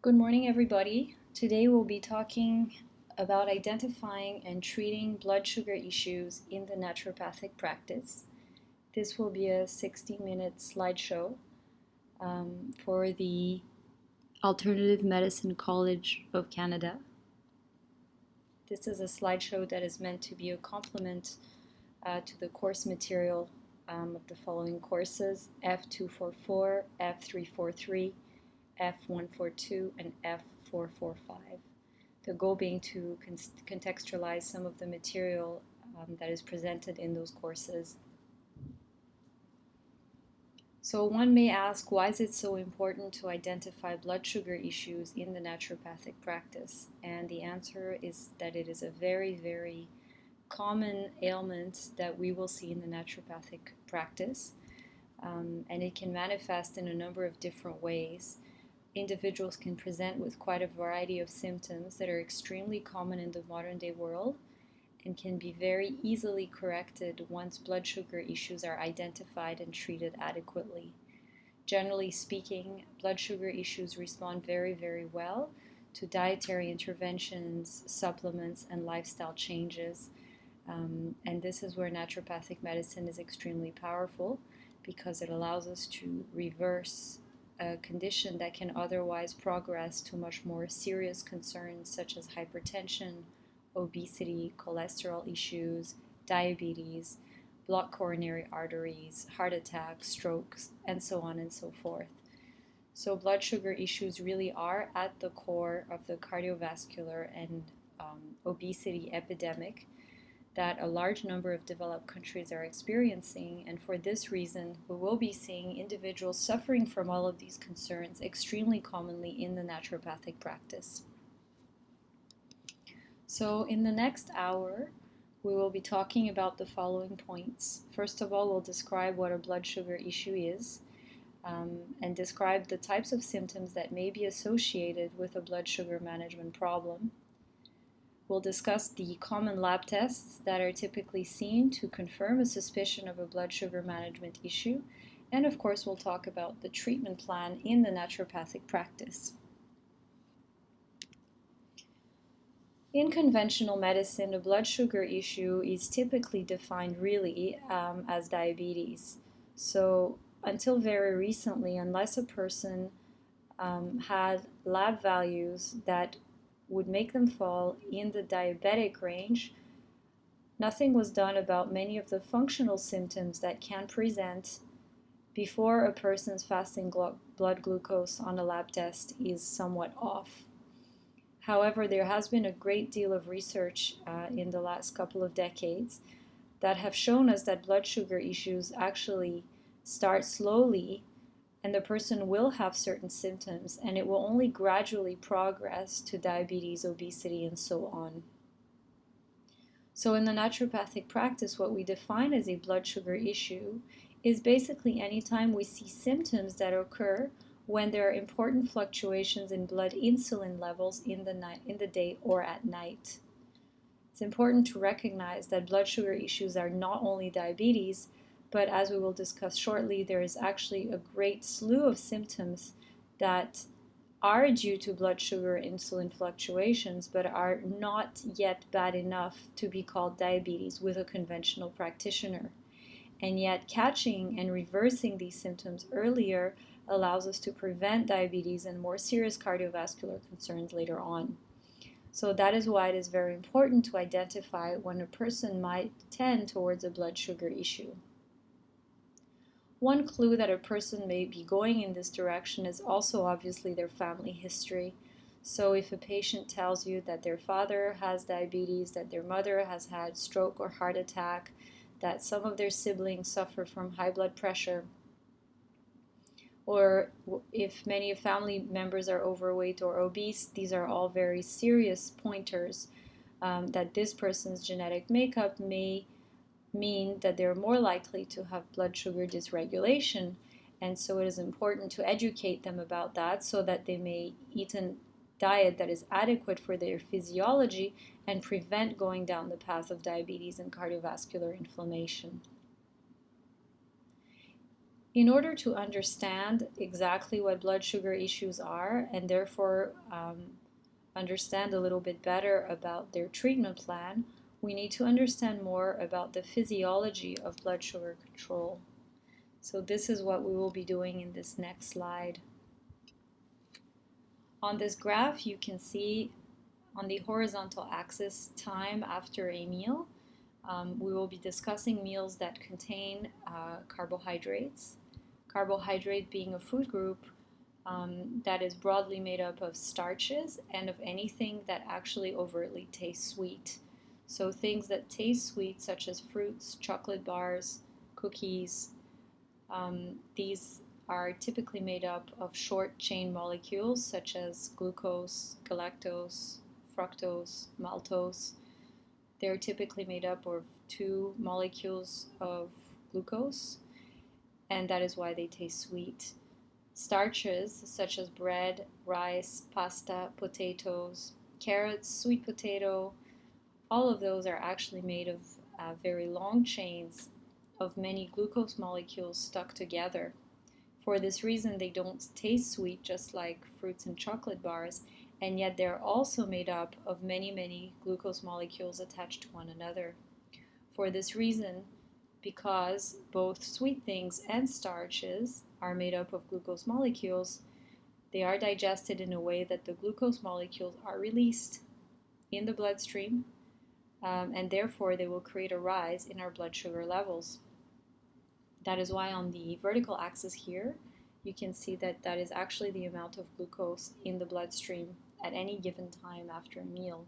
Good morning, everybody. Today we'll be talking about identifying and treating blood sugar issues in the naturopathic practice. This will be a 60-minute slideshow for the Alternative Medicine College of Canada. This is a slideshow that is meant to be a complement to the course material of the following courses: F244, F343, F142, and F445. The goal being to contextualize some of the material that is presented in those courses. So one may ask, why is it so important to identify blood sugar issues in the naturopathic practice? And the answer is that it is a very, very common ailment that we will see in the naturopathic practice, and it can manifest in a number of different ways. Individuals can present with quite a variety of symptoms that are extremely common in the modern day world and can be very easily corrected once blood sugar issues are identified and treated adequately. Generally speaking, blood sugar issues respond very, very well to dietary interventions, supplements, and lifestyle changes. And this is where naturopathic medicine is extremely powerful, because it allows us to reverse a condition that can otherwise progress to much more serious concerns such as hypertension, obesity, cholesterol issues, diabetes, blocked coronary arteries, heart attacks, strokes, and so on and so forth. So blood sugar issues really are at the core of the cardiovascular and obesity epidemic that a large number of developed countries are experiencing, and for this reason, we will be seeing individuals suffering from all of these concerns extremely commonly in the naturopathic practice. So in the next hour, we will be talking about the following points. First of all, we'll describe what a blood sugar issue is, and describe the types of symptoms that may be associated with a blood sugar management problem. We'll discuss the common lab tests that are typically seen to confirm a suspicion of a blood sugar management issue. And of course, we'll talk about the treatment plan in the naturopathic practice. In conventional medicine, a blood sugar issue is typically defined really as diabetes. So until very recently, unless a person had lab values that would make them fall in the diabetic range, nothing was done about many of the functional symptoms that can present before a person's fasting blood glucose on a lab test is somewhat off. However, there has been a great deal of research in the last couple of decades that have shown us that blood sugar issues actually start slowly, and the person will have certain symptoms, and it will only gradually progress to diabetes, obesity, and so on. So in the naturopathic practice, what we define as a blood sugar issue is basically any time we see symptoms that occur when there are important fluctuations in blood insulin levels in the day or at night. It's important to recognize that blood sugar issues are not only diabetes, but as we will discuss shortly, there is actually a great slew of symptoms that are due to blood sugar insulin fluctuations, but are not yet bad enough to be called diabetes with a conventional practitioner. And yet catching and reversing these symptoms earlier allows us to prevent diabetes and more serious cardiovascular concerns later on. So that is why it is very important to identify when a person might tend towards a blood sugar issue. One clue that a person may be going in this direction is also obviously their family history. So if a patient tells you that their father has diabetes, that their mother has had stroke or heart attack, that some of their siblings suffer from high blood pressure, or if many family members are overweight or obese, these are all very serious pointers that this person's genetic makeup may mean that they're more likely to have blood sugar dysregulation. And so it is important to educate them about that so that they may eat a diet that is adequate for their physiology and prevent going down the path of diabetes and cardiovascular inflammation. In order to understand exactly what blood sugar issues are and therefore understand a little bit better about their treatment plan, we need to understand more about the physiology of blood sugar control. So this is what we will be doing in this next slide. On this graph, you can see on the horizontal axis time after a meal. We will be discussing meals that contain carbohydrates. Carbohydrate being a food group that is broadly made up of starches and of anything that actually overtly tastes sweet. So things that taste sweet, such as fruits, chocolate bars, cookies, these are typically made up of short chain molecules such as glucose, galactose, fructose, maltose. They're typically made up of two molecules of glucose, and that is why they taste sweet. Starches such as bread, rice, pasta, potatoes, carrots, sweet potato, all of those are actually made of very long chains of many glucose molecules stuck together. For this reason, they don't taste sweet just like fruits and chocolate bars, and yet they're also made up of many, many glucose molecules attached to one another. For this reason, because both sweet things and starches are made up of glucose molecules, they are digested in a way that the glucose molecules are released in the bloodstream, and therefore they will create a rise in our blood sugar levels. That is why on the vertical axis here, you can see that that is actually the amount of glucose in the bloodstream at any given time after a meal.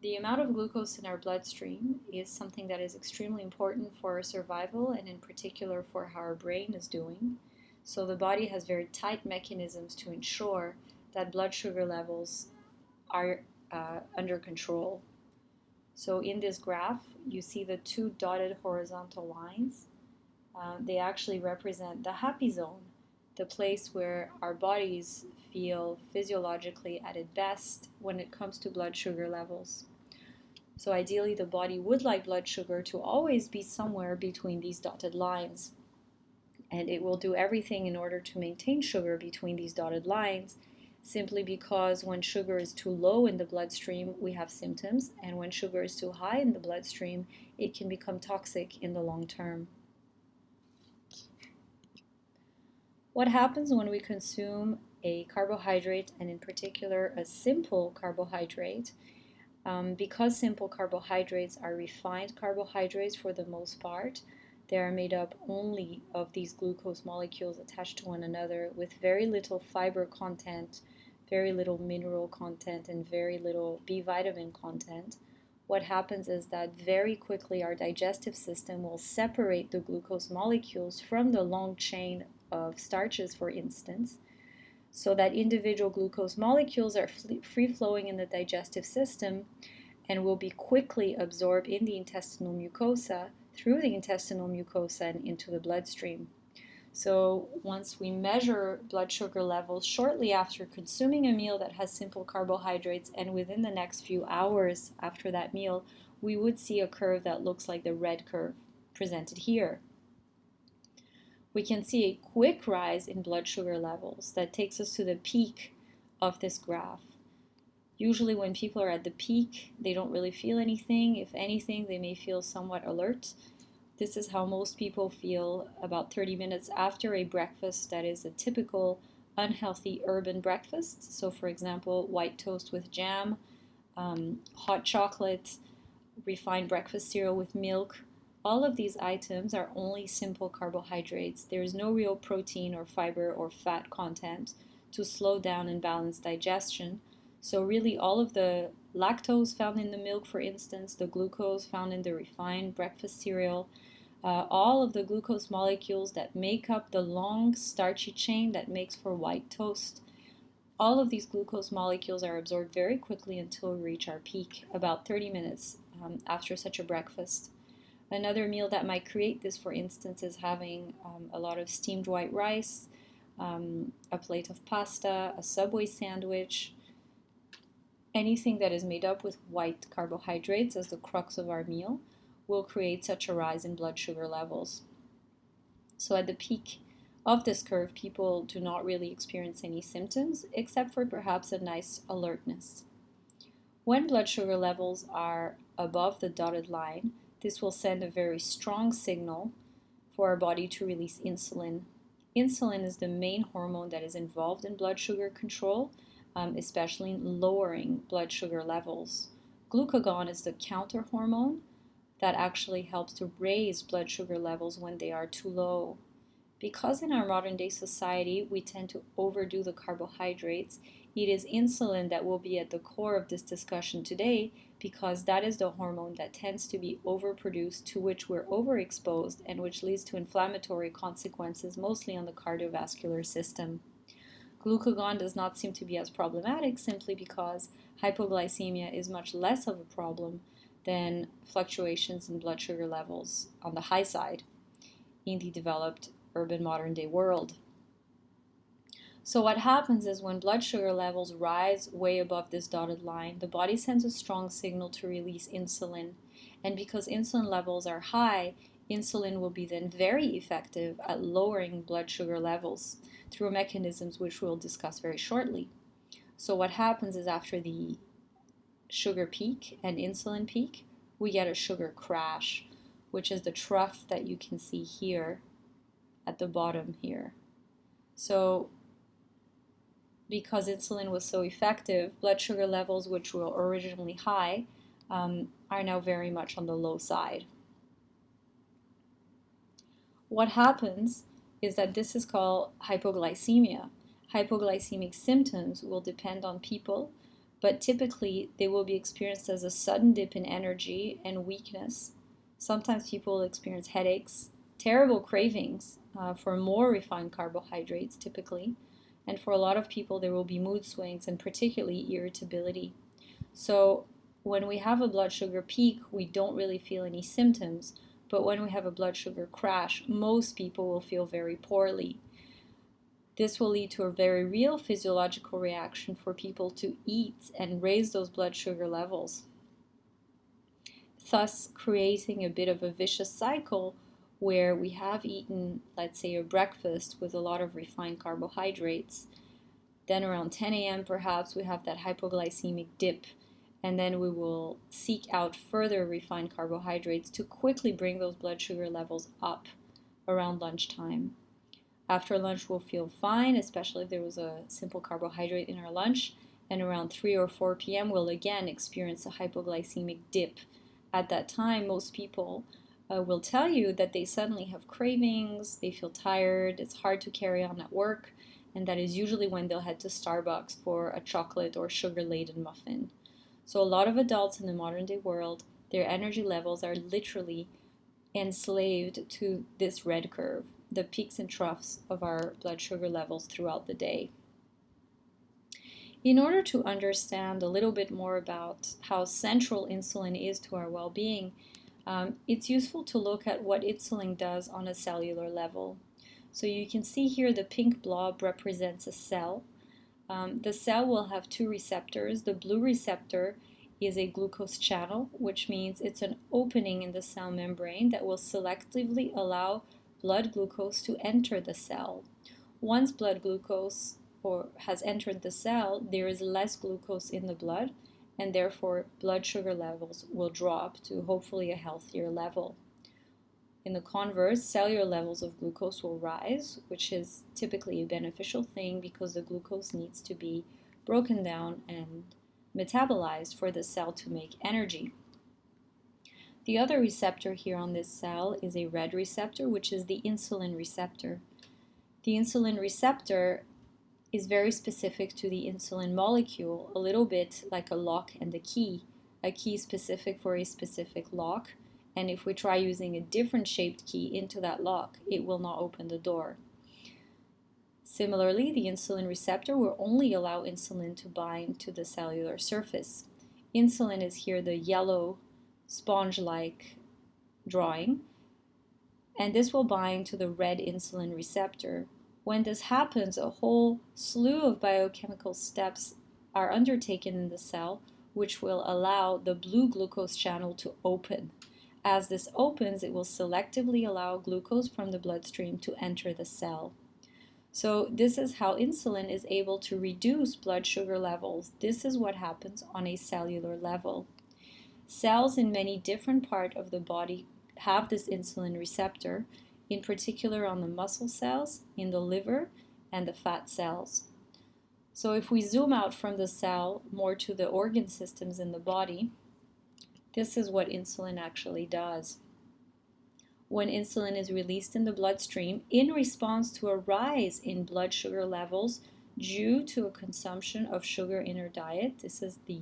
The amount of glucose in our bloodstream is something that is extremely important for our survival and in particular for how our brain is doing. So the body has very tight mechanisms to ensure that blood sugar levels are under control. So in this graph, you see the two dotted horizontal lines. They actually represent the happy zone, the place where our bodies feel physiologically at its best when it comes to blood sugar levels. So ideally, the body would like blood sugar to always be somewhere between these dotted lines. And it will do everything in order to maintain sugar between these dotted lines, simply because when sugar is too low in the bloodstream, we have symptoms, and when sugar is too high in the bloodstream, it can become toxic in the long term. What happens when we consume a carbohydrate, and in particular a simple carbohydrate? Because simple carbohydrates are refined carbohydrates for the most part, they are made up only of these glucose molecules attached to one another with very little fiber content, very little mineral content, and very little B vitamin content. What happens is that very quickly our digestive system will separate the glucose molecules from the long chain of starches, for instance, so that individual glucose molecules are free-flowing in the digestive system and will be quickly absorbed in the intestinal mucosa, through the intestinal mucosa and into the bloodstream. So once we measure blood sugar levels shortly after consuming a meal that has simple carbohydrates and within the next few hours after that meal, we would see a curve that looks like the red curve presented here. We can see a quick rise in blood sugar levels that takes us to the peak of this graph. Usually when people are at the peak, they don't really feel anything. If anything, they may feel somewhat alert. This is how most people feel about 30 minutes after a breakfast that is a typical unhealthy urban breakfast. So for example, white toast with jam, hot chocolate, refined breakfast cereal with milk. All of these items are only simple carbohydrates. There is no real protein or fiber or fat content to slow down and balance digestion. So really all of the lactose found in the milk, for instance, the glucose found in the refined breakfast cereal, all of the glucose molecules that make up the long starchy chain that makes for white toast, all of these glucose molecules are absorbed very quickly until we reach our peak, about 30 minutes after such a breakfast. Another meal that might create this, for instance, is having a lot of steamed white rice, a plate of pasta, a Subway sandwich, anything that is made up with white carbohydrates as the crux of our meal will create such a rise in blood sugar levels. So at the peak of this curve, people do not really experience any symptoms, except for perhaps a nice alertness. When blood sugar levels are above the dotted line, this will send a very strong signal for our body to release insulin. Insulin is the main hormone that is involved in blood sugar control, especially in lowering blood sugar levels. Glucagon is the counter hormone that actually helps to raise blood sugar levels when they are too low. Because in our modern day society we tend to overdo the carbohydrates, it is insulin that will be at the core of this discussion today, because that is the hormone that tends to be overproduced, to which we're overexposed, and which leads to inflammatory consequences, mostly on the cardiovascular system. Glucagon does not seem to be as problematic simply because hypoglycemia is much less of a problem than fluctuations in blood sugar levels on the high side in the developed urban modern day world. So what happens is when blood sugar levels rise way above this dotted line, the body sends a strong signal to release insulin. And because insulin levels are high, insulin will be then very effective at lowering blood sugar levels through mechanisms which we'll discuss very shortly. So what happens is after the sugar peak and insulin peak, we get a sugar crash, which is the trough that you can see here at the bottom here. So because insulin was so effective, blood sugar levels, which were originally high, are now very much on the low side. What happens is that this is called hypoglycemia. Hypoglycemic symptoms will depend on people, but typically they will be experienced as a sudden dip in energy and weakness. Sometimes people will experience headaches, terrible cravings for more refined carbohydrates typically, and for a lot of people there will be mood swings and particularly irritability. So when we have a blood sugar peak, we don't really feel any symptoms, but when we have a blood sugar crash, most people will feel very poorly. This will lead to a very real physiological reaction for people to eat and raise those blood sugar levels, thus creating a bit of a vicious cycle where we have eaten, let's say, a breakfast with a lot of refined carbohydrates. Then around 10 a.m. perhaps we have that hypoglycemic dip, and then we will seek out further refined carbohydrates to quickly bring those blood sugar levels up around lunchtime. After lunch we'll feel fine, especially if there was a simple carbohydrate in our lunch, and around 3 or 4 p.m. we'll again experience a hypoglycemic dip. At that time, most people will tell you that they suddenly have cravings, they feel tired, it's hard to carry on at work, and that is usually when they'll head to Starbucks for a chocolate or sugar-laden muffin. So a lot of adults in the modern day world, their energy levels are literally enslaved to this red curve, the peaks and troughs of our blood sugar levels throughout the day. In order to understand a little bit more about how central insulin is to our well-being, it's useful to look at what insulin does on a cellular level. So you can see here the pink blob represents a cell. The cell will have two receptors. The blue receptor is a glucose channel, which means it's an opening in the cell membrane that will selectively allow blood glucose to enter the cell. Once blood glucose has entered the cell, there is less glucose in the blood, and therefore blood sugar levels will drop to hopefully a healthier level. In the converse, cellular levels of glucose will rise, which is typically a beneficial thing because the glucose needs to be broken down and metabolized for the cell to make energy. The other receptor here on this cell is a red receptor, which is the insulin receptor. The insulin receptor is very specific to the insulin molecule, a little bit like a lock and a key specific for a specific lock, and if we try using a different shaped key into that lock, it will not open the door. Similarly, the insulin receptor will only allow insulin to bind to the cellular surface. Insulin is here the yellow sponge-like drawing, and this will bind to the red insulin receptor. When this happens, a whole slew of biochemical steps are undertaken in the cell, which will allow the blue glucose channel to open. As this opens, it will selectively allow glucose from the bloodstream to enter the cell. So this is how insulin is able to reduce blood sugar levels. This is what happens on a cellular level. Cells in many different parts of the body have this insulin receptor, in particular on the muscle cells, in the liver, and the fat cells. So if we zoom out from the cell more to the organ systems in the body, this is what insulin actually does. When insulin is released in the bloodstream in response to a rise in blood sugar levels due to a consumption of sugar in our diet, this is the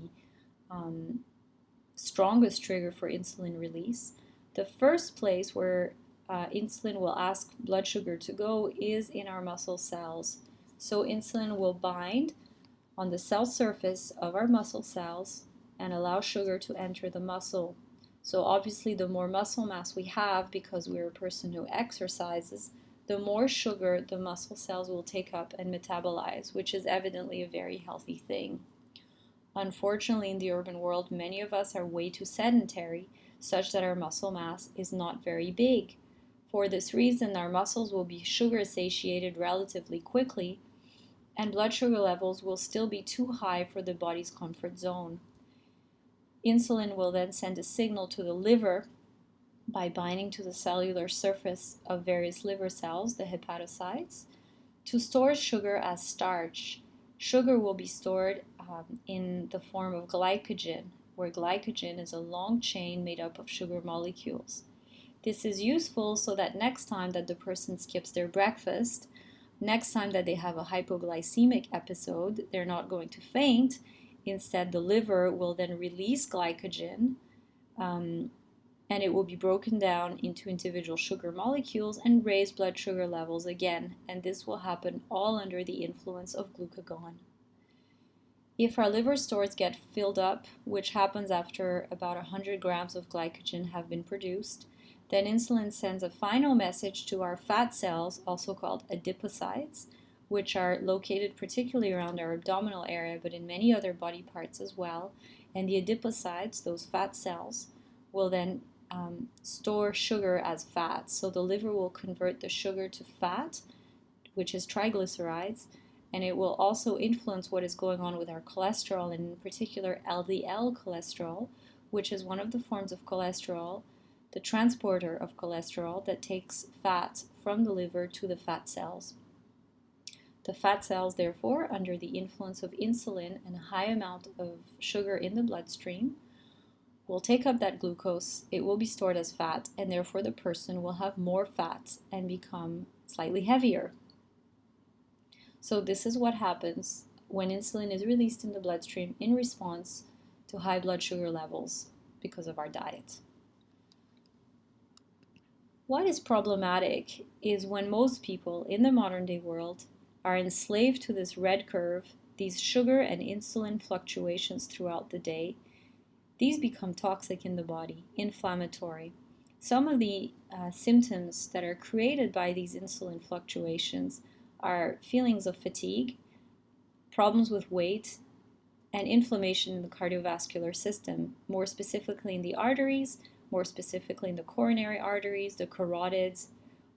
strongest trigger for insulin release. The first place where insulin will ask blood sugar to go is in our muscle cells. So insulin will bind on the cell surface of our muscle cells and allow sugar to enter the muscle. So obviously the more muscle mass we have, because we're a person who exercises, the more sugar the muscle cells will take up and metabolize, which is evidently a very healthy thing. Unfortunately, in the urban world, many of us are way too sedentary, such that our muscle mass is not very big. For this reason, our muscles will be sugar satiated relatively quickly, and blood sugar levels will still be too high for the body's comfort zone. Insulin will then send a signal to the liver by binding to the cellular surface of various liver cells, the hepatocytes, to store sugar as starch. Sugar will be stored in the form of glycogen, where glycogen is a long chain made up of sugar molecules. This is useful so that next time that the person skips their breakfast, next time that they have a hypoglycemic episode, they're not going to faint. Instead, the liver will then release glycogen, and it will be broken down into individual sugar molecules and raise blood sugar levels again. And this will happen all under the influence of glucagon. If our liver stores get filled up, which happens after about 100 grams of glycogen have been produced, then insulin sends a final message to our fat cells, also called adipocytes, which are located particularly around our abdominal area, but in many other body parts as well. And the adipocytes, those fat cells, will then store sugar as fat. So the liver will convert the sugar to fat, which is triglycerides, and it will also influence what is going on with our cholesterol, and in particular LDL cholesterol, which is one of the forms of cholesterol, the transporter of cholesterol that takes fat from the liver to the fat cells. The fat cells, therefore, under the influence of insulin and a high amount of sugar in the bloodstream, will take up that glucose, it will be stored as fat, and therefore the person will have more fat and become slightly heavier. So this is what happens when insulin is released in the bloodstream in response to high blood sugar levels because of our diet. What is problematic is when most people in the modern day world are enslaved to this red curve, these sugar and insulin fluctuations throughout the day. These become toxic in the body, inflammatory. Some of the symptoms that are created by these insulin fluctuations are feelings of fatigue, problems with weight, and inflammation in the cardiovascular system, more specifically in the arteries, more specifically in the coronary arteries, the carotids,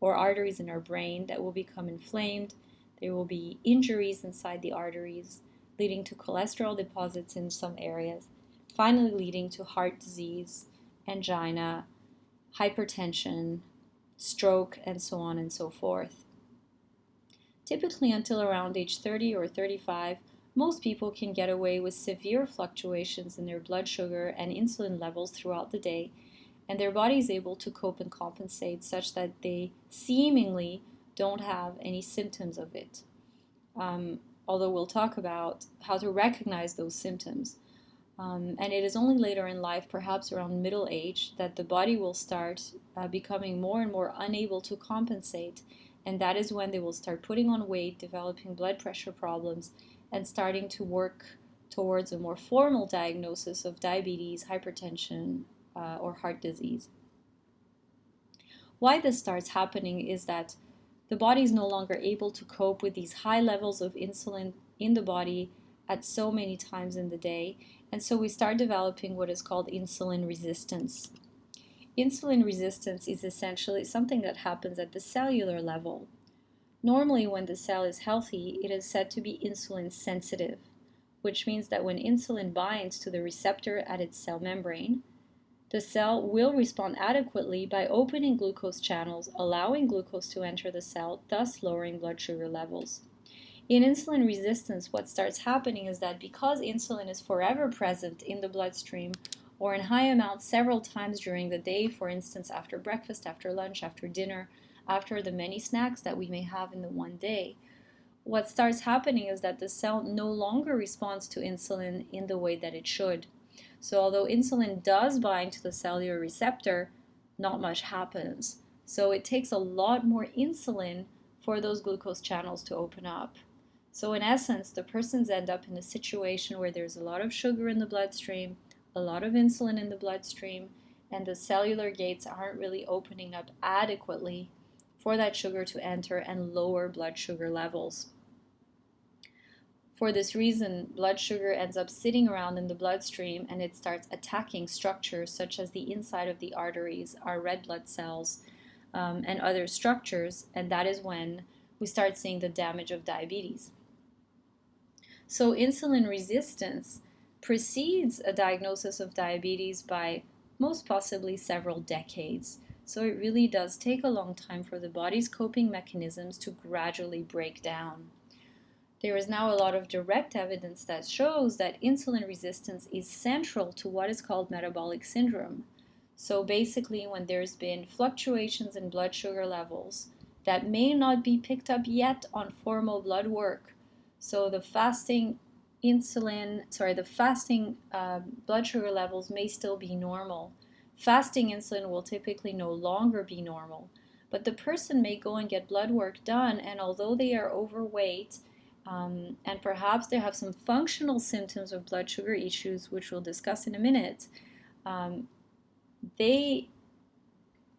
or arteries in our brain that will become inflamed. There will be injuries inside the arteries, leading to cholesterol deposits in some areas, finally leading to heart disease, angina, hypertension, stroke, and so on and so forth. Typically until around age 30 or 35, most people can get away with severe fluctuations in their blood sugar and insulin levels throughout the day, and their body is able to cope and compensate such that they seemingly don't have any symptoms of it. Although we'll talk about how to recognize those symptoms. And it is only later in life, perhaps around middle age, that the body will start becoming more and more unable to compensate. And that is when they will start putting on weight, developing blood pressure problems, and starting to work towards a more formal diagnosis of diabetes, hypertension, or heart disease. Why this starts happening is that the body is no longer able to cope with these high levels of insulin in the body at so many times in the day, and so we start developing what is called insulin resistance. Insulin resistance is essentially something that happens at the cellular level. Normally, when the cell is healthy, it is said to be insulin sensitive, which means that when insulin binds to the receptor at its cell membrane, the cell will respond adequately by opening glucose channels, allowing glucose to enter the cell, thus lowering blood sugar levels. In insulin resistance, what starts happening is that because insulin is forever present in the bloodstream or in high amounts several times during the day, for instance, after breakfast, after lunch, after dinner, after the many snacks that we may have in the one day, what starts happening is that the cell no longer responds to insulin in the way that it should. So although insulin does bind to the cellular receptor, not much happens. So it takes a lot more insulin for those glucose channels to open up. So in essence, the persons end up in a situation where there's a lot of sugar in the bloodstream, a lot of insulin in the bloodstream, and the cellular gates aren't really opening up adequately for that sugar to enter and lower blood sugar levels. For this reason, blood sugar ends up sitting around in the bloodstream and it starts attacking structures such as the inside of the arteries, our red blood cells, and other structures, and that is when we start seeing the damage of diabetes. So insulin resistance precedes a diagnosis of diabetes by most possibly several decades. So it really does take a long time for the body's coping mechanisms to gradually break down. There is now a lot of direct evidence that shows that insulin resistance is central to what is called metabolic syndrome. So basically, when there's been fluctuations in blood sugar levels that may not be picked up yet on formal blood work, so the fasting blood sugar levels may still be normal. Fasting insulin will typically no longer be normal, but the person may go and get blood work done, and although they are overweight, and perhaps they have some functional symptoms of blood sugar issues, which we'll discuss in a minute, they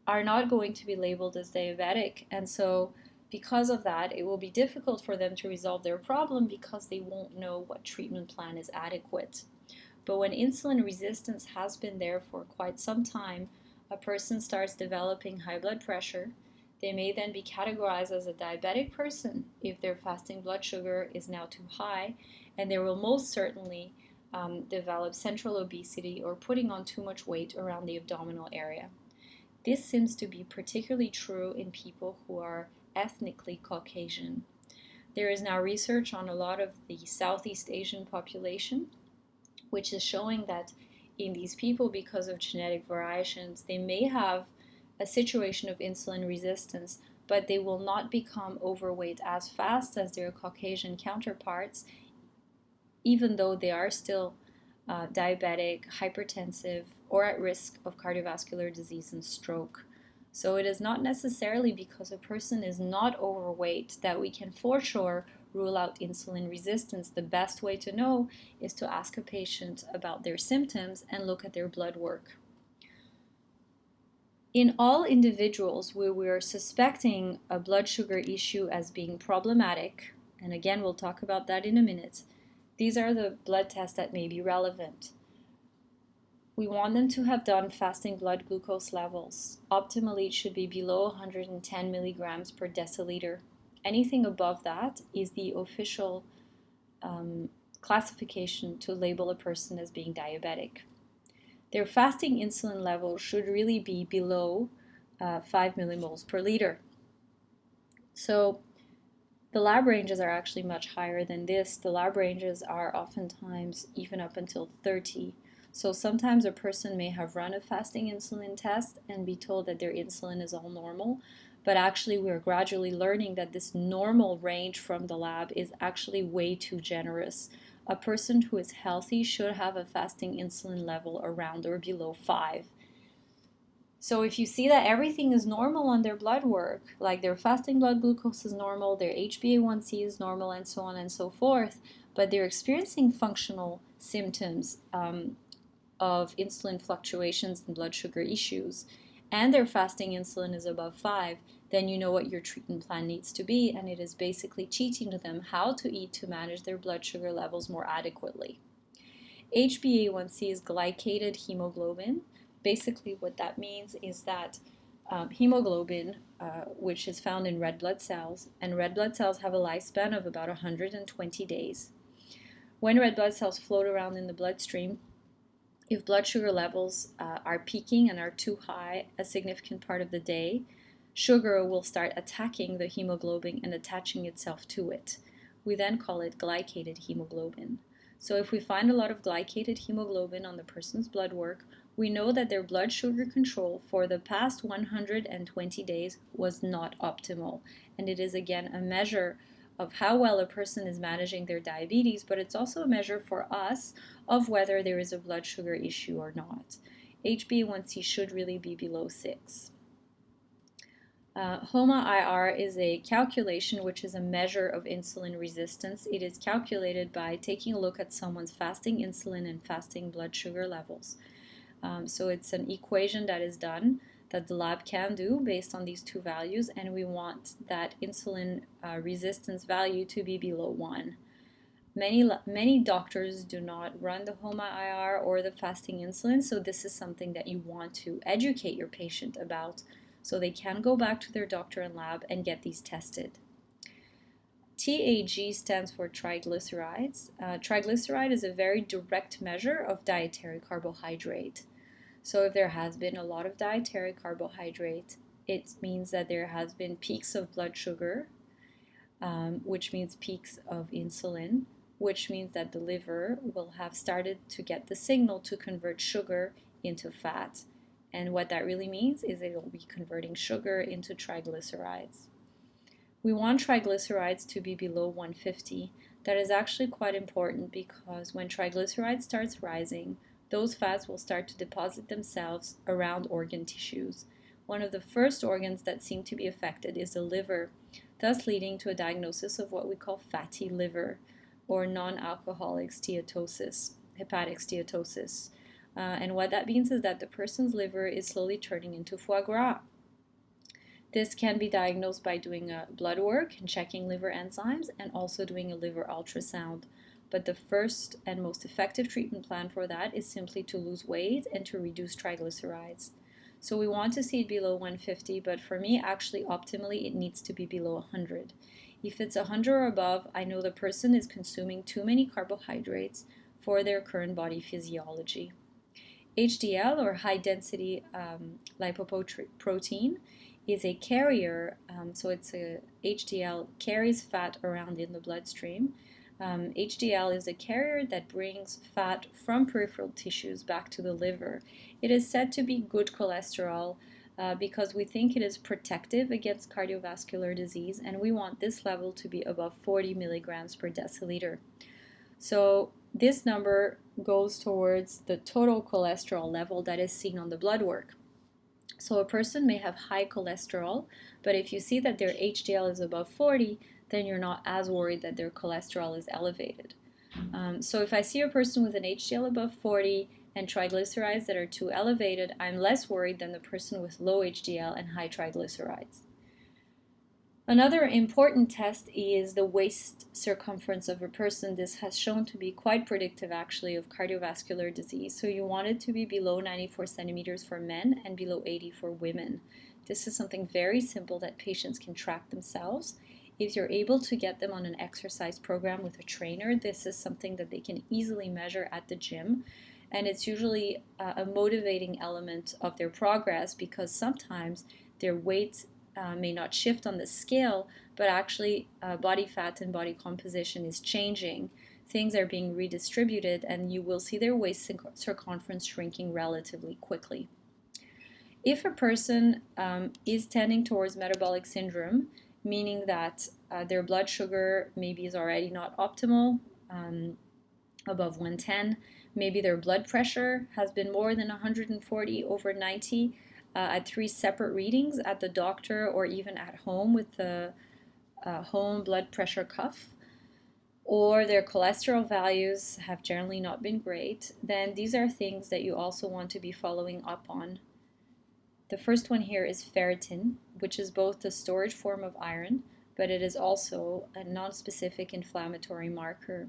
are not going to be labeled as diabetic. And so because of that, it will be difficult for them to resolve their problem because they won't know what treatment plan is adequate. But when insulin resistance has been there for quite some time, a person starts developing high blood pressure. They may then be categorized as a diabetic person if their fasting blood sugar is now too high, and they will most certainly develop central obesity or putting on too much weight around the abdominal area. This seems to be particularly true in people who are ethnically Caucasian. There is now research on a lot of the Southeast Asian population, which is showing that in these people, because of genetic variations, they may have a situation of insulin resistance, but they will not become overweight as fast as their Caucasian counterparts, even though they are still diabetic, hypertensive, or at risk of cardiovascular disease and stroke. So it is not necessarily because a person is not overweight that we can for sure rule out insulin resistance. The best way to know is to ask a patient about their symptoms and look at their blood work. In all individuals where we are suspecting a blood sugar issue as being problematic, and again we'll talk about that in a minute, these are the blood tests that may be relevant. We want them to have done fasting blood glucose levels. Optimally, it should be below 110 milligrams per deciliter. Anything above that is the official classification to label a person as being diabetic. Their fasting insulin level should really be below 5 millimoles per liter. So the lab ranges are actually much higher than this. The lab ranges are oftentimes even up until 30. So sometimes a person may have run a fasting insulin test and be told that their insulin is all normal, but actually we're gradually learning that this normal range from the lab is actually way too generous. A person who is healthy should have a fasting insulin level around or below 5. So if you see that everything is normal on their blood work, like their fasting blood glucose is normal, their HbA1c is normal, and so on and so forth, but they're experiencing functional symptoms of insulin fluctuations and blood sugar issues, and their fasting insulin is above 5, then you know what your treatment plan needs to be, and it is basically teaching them how to eat to manage their blood sugar levels more adequately. HbA1c is glycated hemoglobin. Basically, what that means is that hemoglobin, which is found in red blood cells, and red blood cells have a lifespan of about 120 days. When red blood cells float around in the bloodstream, if blood sugar levels are peaking and are too high a significant part of the day, sugar will start attacking the hemoglobin and attaching itself to it. We then call it glycated hemoglobin. So if we find a lot of glycated hemoglobin on the person's blood work, we know that their blood sugar control for the past 120 days was not optimal. And it is again a measure of how well a person is managing their diabetes, but it's also a measure for us of whether there is a blood sugar issue or not. HbA1c should really be below 6. HOMA-IR is a calculation which is a measure of insulin resistance. It is calculated by taking a look at someone's fasting insulin and fasting blood sugar levels. So it's an equation that is done that the lab can do based on these two values, and we want that insulin resistance value to be below 1. Many doctors do not run the HOMA-IR or the fasting insulin, so this is something that you want to educate your patient about so they can go back to their doctor and lab and get these tested. TAG stands for triglycerides. Triglyceride is a very direct measure of dietary carbohydrate. So if there has been a lot of dietary carbohydrate, it means that there has been peaks of blood sugar, which means peaks of insulin, which means that the liver will have started to get the signal to convert sugar into fat. And what that really means is it will be converting sugar into triglycerides. We want triglycerides to be below 150. That is actually quite important because when triglycerides starts rising, those fats will start to deposit themselves around organ tissues. One of the first organs that seem to be affected is the liver, thus leading to a diagnosis of what we call fatty liver or non-alcoholic steatosis, hepatic steatosis. And what that means is that the person's liver is slowly turning into foie gras. This can be diagnosed by doing a blood work and checking liver enzymes and also doing a liver ultrasound. But the first and most effective treatment plan for that is simply to lose weight and to reduce triglycerides. So we want to see it below 150, but for me, actually, optimally, it needs to be below 100. If it's 100 or above, I know the person is consuming too many carbohydrates for their current body physiology. HDL, or high-density lipoprotein, is a carrier, so HDL carries fat around in the bloodstream. HDL is a carrier that brings fat from peripheral tissues back to the liver. It is said to be good cholesterol because we think it is protective against cardiovascular disease, and we want this level to be above 40 milligrams per deciliter. So this number goes towards the total cholesterol level that is seen on the blood work. So a person may have high cholesterol, but if you see that their HDL is above 40, then you're not as worried that their cholesterol is elevated. So if I see a person with an HDL above 40 and triglycerides that are too elevated, I'm less worried than the person with low HDL and high triglycerides. Another important test is the waist circumference of a person. This has shown to be quite predictive actually of cardiovascular disease. So you want it to be below 94 centimeters for men and below 80 for women. This is something very simple that patients can track themselves. If you're able to get them on an exercise program with a trainer, this is something that they can easily measure at the gym. And it's usually a motivating element of their progress because sometimes their weight may not shift on the scale, but actually body fat and body composition is changing. Things are being redistributed, and you will see their waist circumference shrinking relatively quickly. If a person is tending towards metabolic syndrome, meaning that their blood sugar maybe is already not optimal, above 110, maybe their blood pressure has been more than 140 over 90, at 3 separate readings at the doctor or even at home with the home blood pressure cuff, or their cholesterol values have generally not been great, then these are things that you also want to be following up on. The first one here is ferritin, which is both the storage form of iron, but it is also a non-specific inflammatory marker.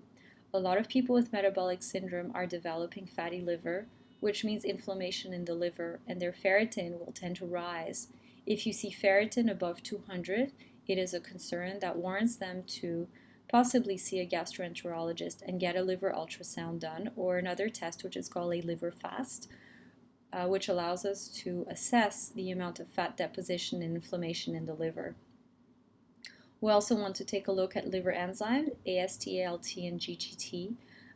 A lot of people with metabolic syndrome are developing fatty liver, which means inflammation in the liver, and their ferritin will tend to rise. If you see ferritin above 200, it is a concern that warrants them to possibly see a gastroenterologist and get a liver ultrasound done, or another test which is called a liver fast, which allows us to assess the amount of fat deposition and inflammation in the liver. We also want to take a look at liver enzymes, AST, ALT, and GGT.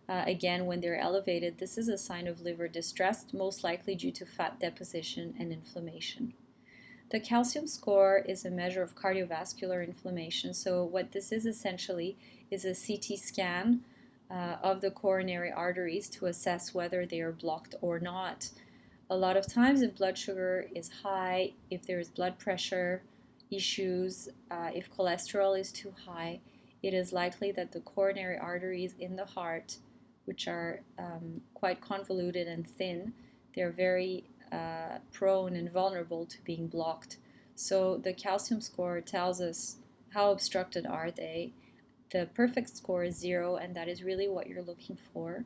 Again, when they're elevated, this is a sign of liver distress, most likely due to fat deposition and inflammation. The calcium score is a measure of cardiovascular inflammation. So what this is essentially is a CT scan of the coronary arteries to assess whether they are blocked or not. A lot of times, if blood sugar is high, if there is blood pressure issues, if cholesterol is too high, it is likely that the coronary arteries in the heart, which are quite convoluted and thin, they're very prone and vulnerable to being blocked. So the calcium score tells us how obstructed are they. The perfect score is 0, and that is really what you're looking for.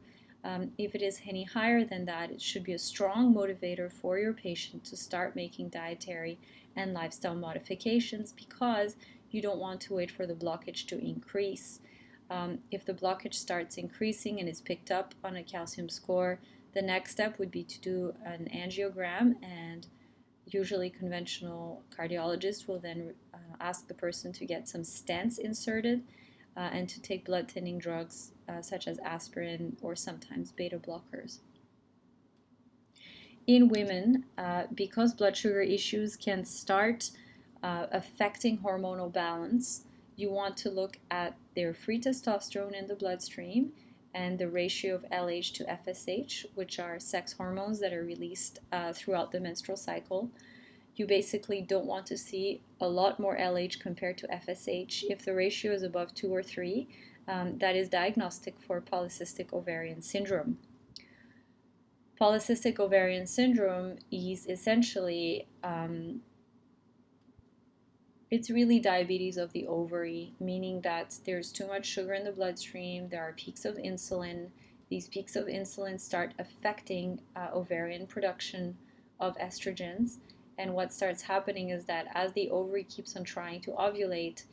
If it is any higher than that, it should be a strong motivator for your patient to start making dietary and lifestyle modifications, because you don't want to wait for the blockage to increase. If the blockage starts increasing and is picked up on a calcium score, the next step would be to do an angiogram, and usually conventional cardiologists will then ask the person to get some stents inserted and to take blood thinning drugs such as aspirin or sometimes beta blockers. In women, because blood sugar issues can start affecting hormonal balance, you want to look at their free testosterone in the bloodstream and the ratio of LH to FSH, which are sex hormones that are released throughout the menstrual cycle. You basically don't want to see a lot more LH compared to FSH. If the ratio is above 2 or 3, that is diagnostic for polycystic ovarian syndrome. Polycystic ovarian syndrome is essentially it's really diabetes of the ovary, meaning that there's too much sugar in the bloodstream, there are peaks of insulin. These peaks of insulin start affecting ovarian production of estrogens. And what starts happening is that as the ovary keeps on trying to ovulate,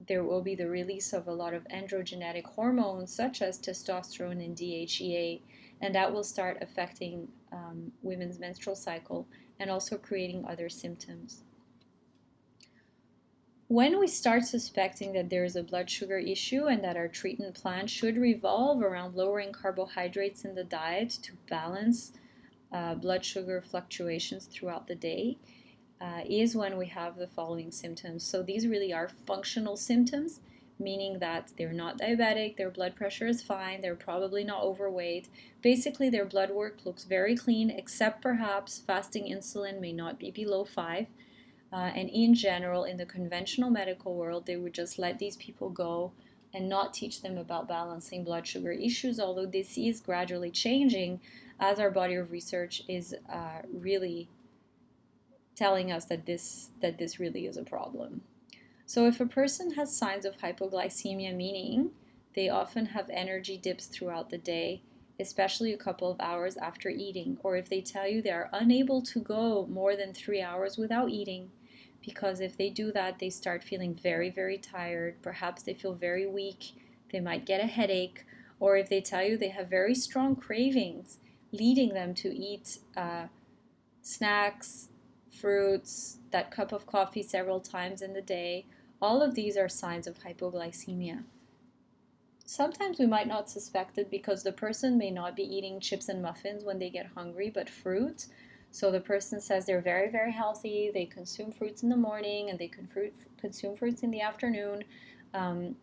there will be the release of a lot of androgenetic hormones such as testosterone and DHEA, and that will start affecting women's menstrual cycle and also creating other symptoms. When we start suspecting that there is a blood sugar issue and that our treatment plan should revolve around lowering carbohydrates in the diet to balance blood sugar fluctuations throughout the day, is when we have the following symptoms. So these really are functional symptoms, meaning that they're not diabetic, their blood pressure is fine, they're probably not overweight. Basically, their blood work looks very clean, except perhaps fasting insulin may not be below 5. And in general, in the conventional medical world, they would just let these people go and not teach them about balancing blood sugar issues, although this is gradually changing as our body of research is really telling us that this really is a problem. So if a person has signs of hypoglycemia, meaning they often have energy dips throughout the day, especially a couple of hours after eating, or if they tell you they are unable to go more than 3 hours without eating, because if they do that, they start feeling very, very tired. Perhaps they feel very weak. They might get a headache. Or if they tell you they have very strong cravings, leading them to eat snacks, fruits, that cup of coffee several times in the day, all of these are signs of hypoglycemia. Sometimes we might not suspect it because the person may not be eating chips and muffins when they get hungry, but fruit. So the person says they're very, very healthy, they consume fruits in the morning and they consume fruits in the afternoon, and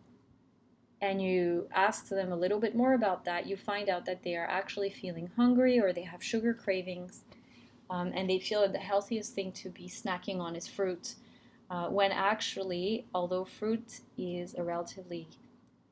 you ask them a little bit more about that, you find out that they are actually feeling hungry or they have sugar cravings, and they feel that the healthiest thing to be snacking on is fruit, when actually, although fruit is a relatively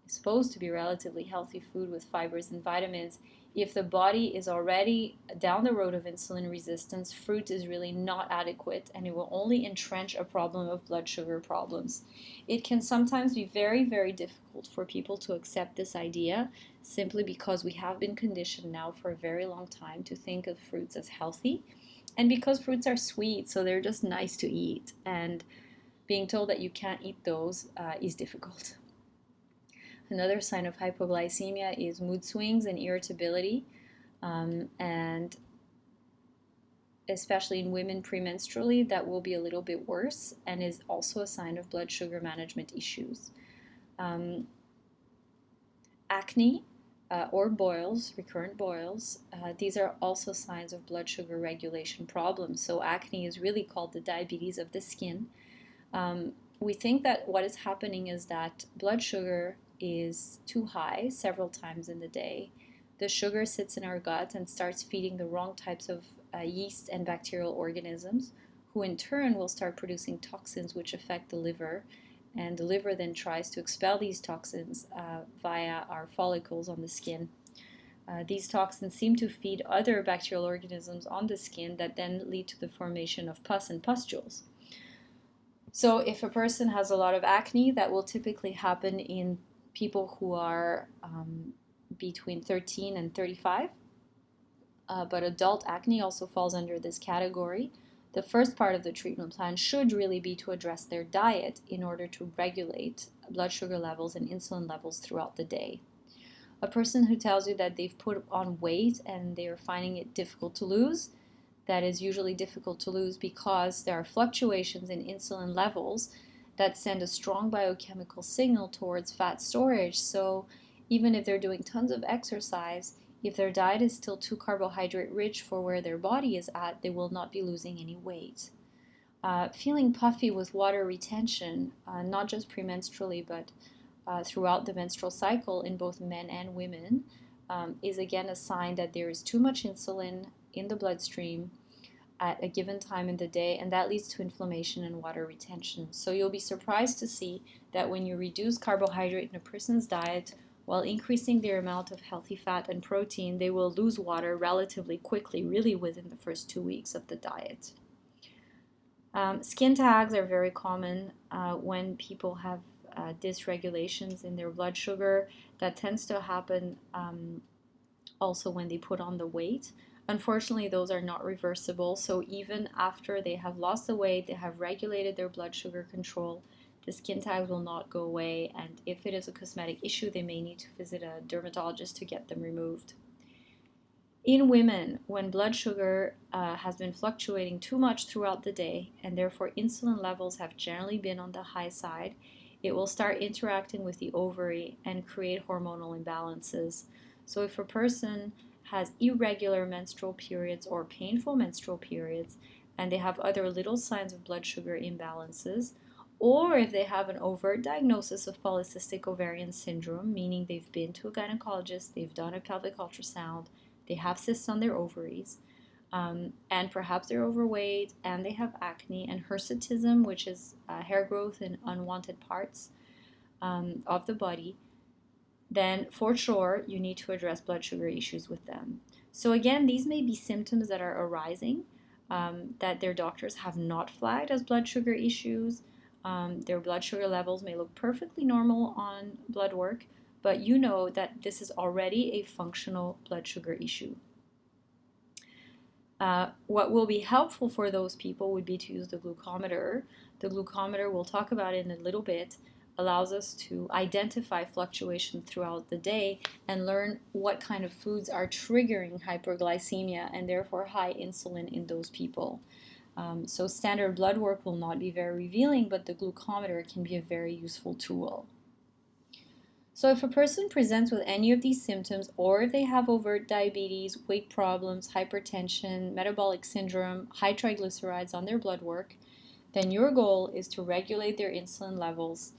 supposed to be relatively healthy food with fibers and vitamins, if the body is already down the road of insulin resistance, fruit is really not adequate and it will only entrench a problem of blood sugar problems. It can sometimes be very, very difficult for people to accept this idea simply because we have been conditioned now for a very long time to think of fruits as healthy, and because fruits are sweet, so they're just nice to eat, and being told that you can't eat those is difficult. Another sign of hypoglycemia is mood swings and irritability, and especially in women premenstrually, that will be a little bit worse and is also a sign of blood sugar management issues. Acne or boils, recurrent boils, these are also signs of blood sugar regulation problems. So acne is really called the diabetes of the skin. We think that what is happening is that blood sugar is too high several times in the day. The sugar sits in our gut and starts feeding the wrong types of yeast and bacterial organisms, who in turn will start producing toxins which affect the liver, and the liver then tries to expel these toxins via our follicles on the skin. These toxins seem to feed other bacterial organisms on the skin that then lead to the formation of pus and pustules. So if a person has a lot of acne, that will typically happen in people who are between 13 and 35. But adult acne also falls under this category. The first part of the treatment plan should really be to address their diet in order to regulate blood sugar levels and insulin levels throughout the day. A person who tells you that they've put on weight and they're finding it difficult to lose, that is usually difficult to lose because there are fluctuations in insulin levels that send a strong biochemical signal towards fat storage. So even if they're doing tons of exercise, if their diet is still too carbohydrate rich for where their body is at, they will not be losing any weight. Feeling puffy with water retention, not just premenstrually, but throughout the menstrual cycle in both men and women, is again a sign that there is too much insulin in the bloodstream at a given time in the day, and that leads to inflammation and water retention. So you'll be surprised to see that when you reduce carbohydrate in a person's diet while increasing their amount of healthy fat and protein, they will lose water relatively quickly, really within the first 2 weeks of the diet. Skin tags are very common when people have dysregulations in their blood sugar. That tends to happen also when they put on the weight. Unfortunately, those are not reversible, so even after they have lost the weight, they have regulated their blood sugar control, the skin tags will not go away, and if it is a cosmetic issue, they may need to visit a dermatologist to get them removed. In women, when blood sugar has been fluctuating too much throughout the day, and therefore insulin levels have generally been on the high side, it will start interacting with the ovary and create hormonal imbalances. So if a person has irregular menstrual periods or painful menstrual periods, and they have other little signs of blood sugar imbalances, or if they have an overt diagnosis of polycystic ovarian syndrome, meaning they've been to a gynecologist, they've done a pelvic ultrasound, they have cysts on their ovaries, and perhaps they're overweight, and they have acne and hirsutism, which is hair growth in unwanted parts of the body, then for sure you need to address blood sugar issues with them. So again, these may be symptoms that are arising that their doctors have not flagged as blood sugar issues. Their blood sugar levels may look perfectly normal on blood work, but you know that this is already a functional blood sugar issue. What will be helpful for those people would be to use the glucometer. The glucometer, we'll talk about it in a little bit, allows us to identify fluctuations throughout the day and learn what kind of foods are triggering hyperglycemia and therefore high insulin in those people. So standard blood work will not be very revealing, but the glucometer can be a very useful tool. So if a person presents with any of these symptoms, or if they have overt diabetes, weight problems, hypertension, metabolic syndrome, high triglycerides on their blood work, then your goal is to regulate their insulin levels.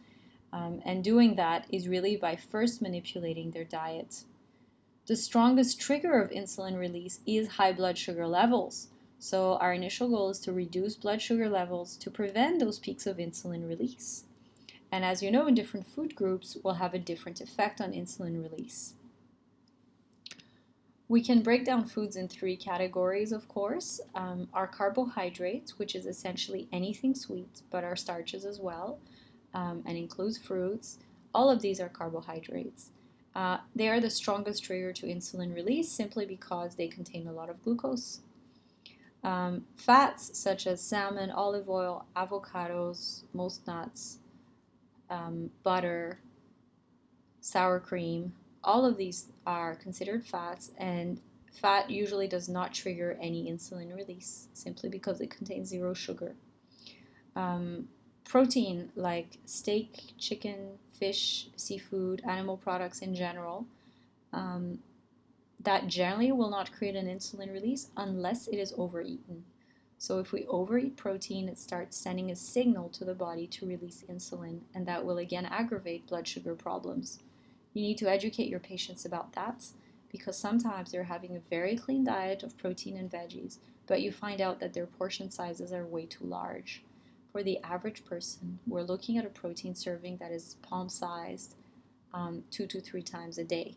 And doing that is really by first manipulating their diet. The strongest trigger of insulin release is high blood sugar levels. So our initial goal is to reduce blood sugar levels to prevent those peaks of insulin release. And as you know, in different food groups will have a different effect on insulin release. We can break down foods in three categories, of course. Our carbohydrates, which is essentially anything sweet, but our starches as well, and includes fruits. All of these are carbohydrates. They are the strongest trigger to insulin release simply because they contain a lot of glucose. Fats such as salmon, olive oil, avocados, most nuts, butter, sour cream, all of these are considered fats, and fat usually does not trigger any insulin release simply because it contains zero sugar. Protein like steak, chicken, fish, seafood, animal products in general, that generally will not create an insulin release unless it is overeaten. So if we overeat protein, it starts sending a signal to the body to release insulin, and that will again aggravate blood sugar problems. You need to educate your patients about that because sometimes they're having a very clean diet of protein and veggies, but you find out that their portion sizes are way too large. For the average person, we're looking at a protein serving that is palm-sized 2 to 3 times a day.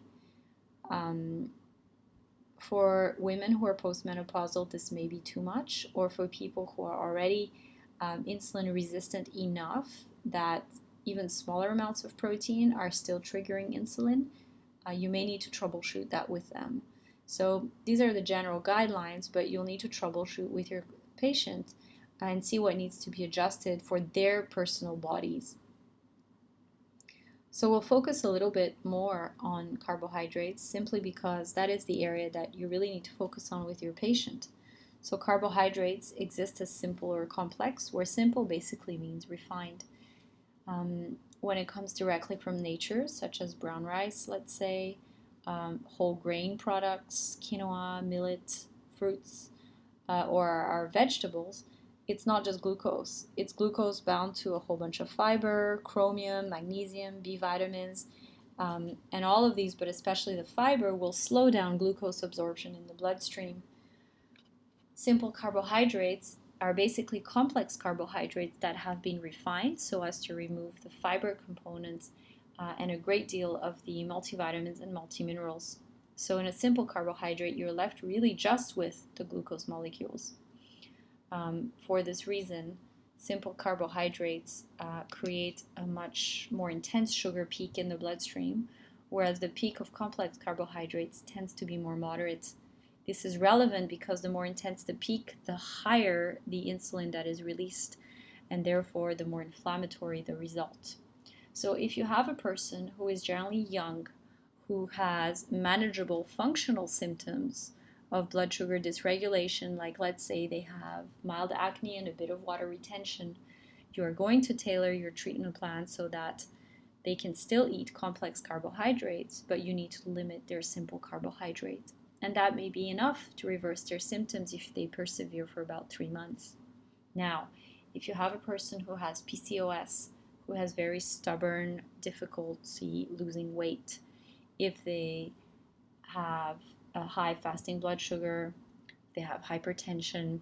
For women who are postmenopausal, this may be too much, or for people who are already insulin resistant enough that even smaller amounts of protein are still triggering insulin, you may need to troubleshoot that with them. So these are the general guidelines, but you'll need to troubleshoot with your patient and see what needs to be adjusted for their personal bodies. So we'll focus a little bit more on carbohydrates simply because that is the area that you really need to focus on with your patient. So carbohydrates exist as simple or complex, where simple basically means refined. When it comes directly from nature, such as brown rice, let's say, whole grain products, quinoa, millet, fruits, or our vegetables, it's not just glucose. It's glucose bound to a whole bunch of fiber, chromium, magnesium, B vitamins, and all of these, but especially the fiber, will slow down glucose absorption in the bloodstream. Simple carbohydrates are basically complex carbohydrates that have been refined so as to remove the fiber components and a great deal of the multivitamins and multiminerals. So in a simple carbohydrate, you're left really just with the glucose molecules. For this reason, simple carbohydrates create a much more intense sugar peak in the bloodstream, whereas the peak of complex carbohydrates tends to be more moderate. This is relevant because the more intense the peak, the higher the insulin that is released, and therefore the more inflammatory the result. So if you have a person who is generally young, who has manageable functional symptoms of blood sugar dysregulation, like let's say they have mild acne and a bit of water retention, you are going to tailor your treatment plan so that they can still eat complex carbohydrates, but you need to limit their simple carbohydrates. And that may be enough to reverse their symptoms if they persevere for about 3 months. Now, if you have a person who has PCOS, who has very stubborn difficulty losing weight, if they have a high fasting blood sugar, they have hypertension,